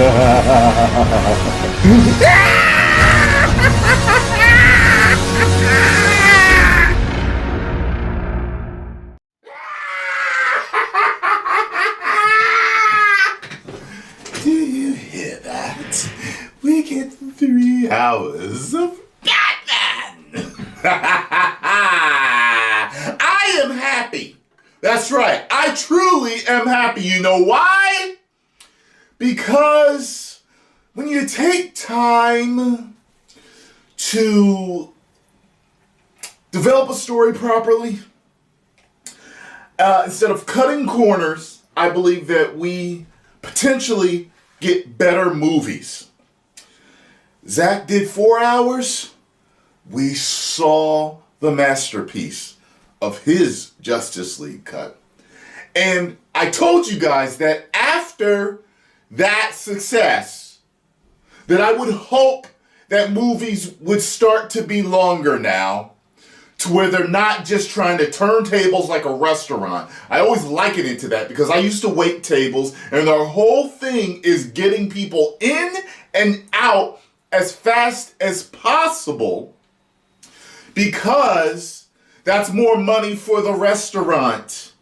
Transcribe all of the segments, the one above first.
Do you hear that? We get 3 hours of Batman! I am happy. That's right. I truly am happy. You know why? Because when you take time to develop a story properly, instead of cutting corners, I believe that we potentially get better movies. Zach did 4 hours. We saw the masterpiece of his Justice League cut. And I told you guys that after that success, that I would hope that movies would start to be longer now, to where they're not just trying to turn tables like a restaurant. I always liken it to that because I used to wait tables, and their whole thing is getting people in and out as fast as possible, because that's more money for the restaurant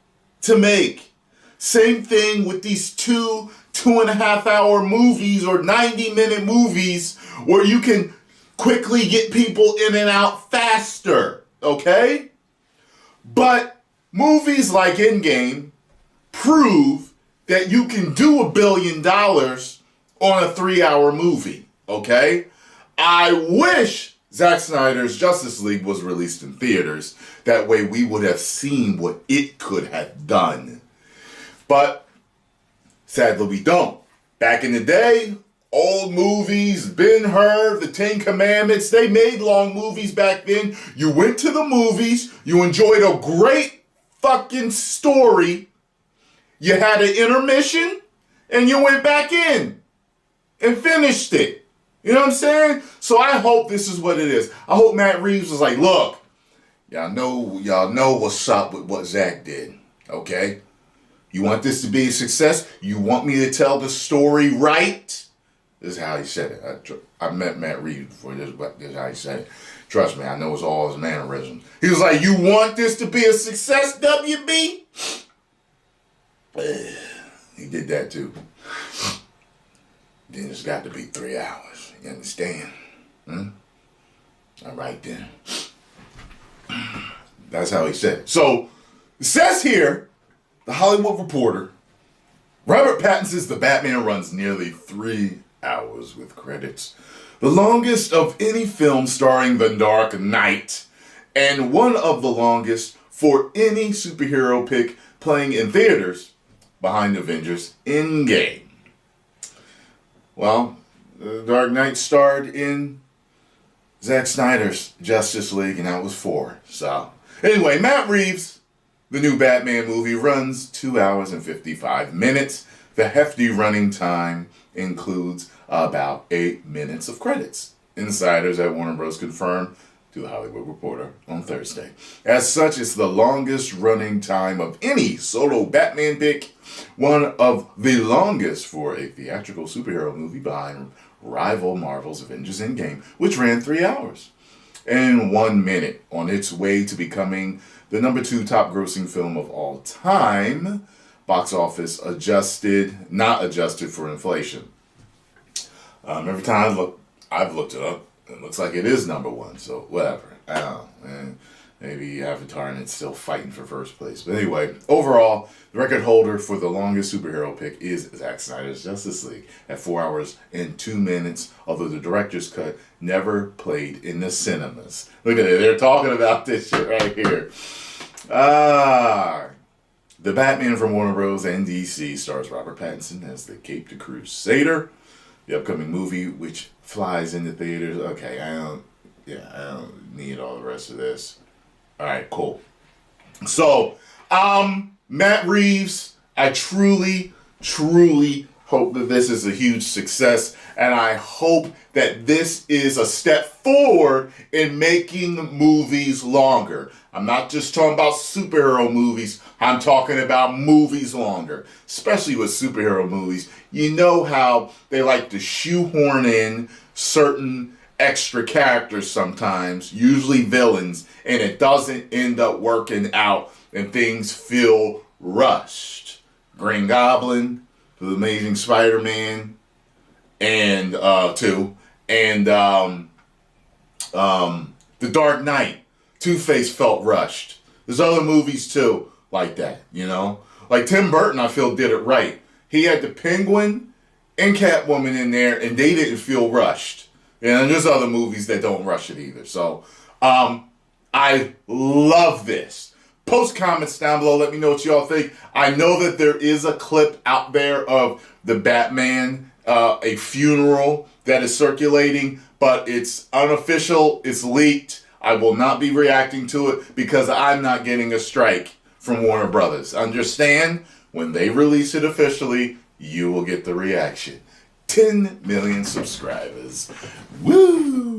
to make. Same thing with these 2.5 hour movies or 90-minute movies where you can quickly get people in and out faster, okay? But movies like Endgame prove that you can do $1 billion on a 3-hour movie, okay? I wish Zack Snyder's Justice League was released in theaters. That way we would have seen what it could have done. But sadly we don't. Back in the day, old movies, Ben-Hur, the 10 Commandments, they made long movies back then. You went to the movies, you enjoyed a great fucking story, you had an intermission, and you went back in and finished it. You know what I'm saying? So I hope this is what it is. I hope Matt Reeves was like, look, y'all know what's up with what Zach did, okay? You want this to be a success? You want me to tell the story right? This is how he said it. I met Matt Reeves before this, but this is how he said it. Trust me, I know it's all his mannerisms. He was like, you want this to be a success, WB? He did that too. Then it's got to be 3 hours. You understand? All right then. That's how he said it. So, it says here, The Hollywood Reporter, Robert Pattinson's The Batman runs nearly 3 hours with credits. The longest of any film starring The Dark Knight, and one of the longest for any superhero pick playing in theaters behind Avengers Endgame. Well, The Dark Knight starred in Zack Snyder's Justice League, and that was 4. So, anyway, Matt Reeves, the new Batman movie, runs 2 hours and 55 minutes. The hefty running time includes about 8 minutes of credits. Insiders at Warner Bros. Confirmed to The Hollywood Reporter on Thursday. As such, it's the longest running time of any solo Batman pick, one of the longest for a theatrical superhero movie behind rival Marvel's Avengers Endgame, which ran 3 hours and 1 minute, on its way to becoming the number 2 top grossing film of all time, box office adjusted, not adjusted for inflation. Every time I've looked it up, it looks like it is number 1, so whatever. I don't know, man. Maybe Avatar and it's still fighting for first place. But anyway, overall, the record holder for the longest superhero pick is Zack Snyder's Justice League at 4 hours and 2 minutes, although the director's cut never played in the cinemas. Look at it, they're talking about this shit right here. The Batman from Warner Bros. And DC stars Robert Pattinson as the Caped Crusader. The upcoming movie, which flies into theaters. Okay, I don't need all the rest of this. All right, cool. So, Matt Reeves, I truly hope that this is a huge success, and I hope that this is a step forward in making movies longer. I'm not just talking about superhero movies, I'm talking about movies longer, especially with superhero movies. You know how they like to shoehorn in certain extra characters sometimes, usually villains, and it doesn't end up working out and things feel rushed. Green Goblin, The Amazing Spider-Man, and The Dark Knight. Two-Face felt rushed. There's other movies too like that, you know? Like Tim Burton, I feel, did it right. He had the Penguin and Catwoman in there, and they didn't feel rushed. And there's other movies that don't rush it either. So, I love this. Post comments down below. Let me know what y'all think. I know that there is a clip out there of the Batman, a funeral that is circulating, but it's unofficial. It's leaked. I will not be reacting to it because I'm not getting a strike from Warner Brothers. Understand? When they release it officially, you will get the reaction. 10 million subscribers. Woo!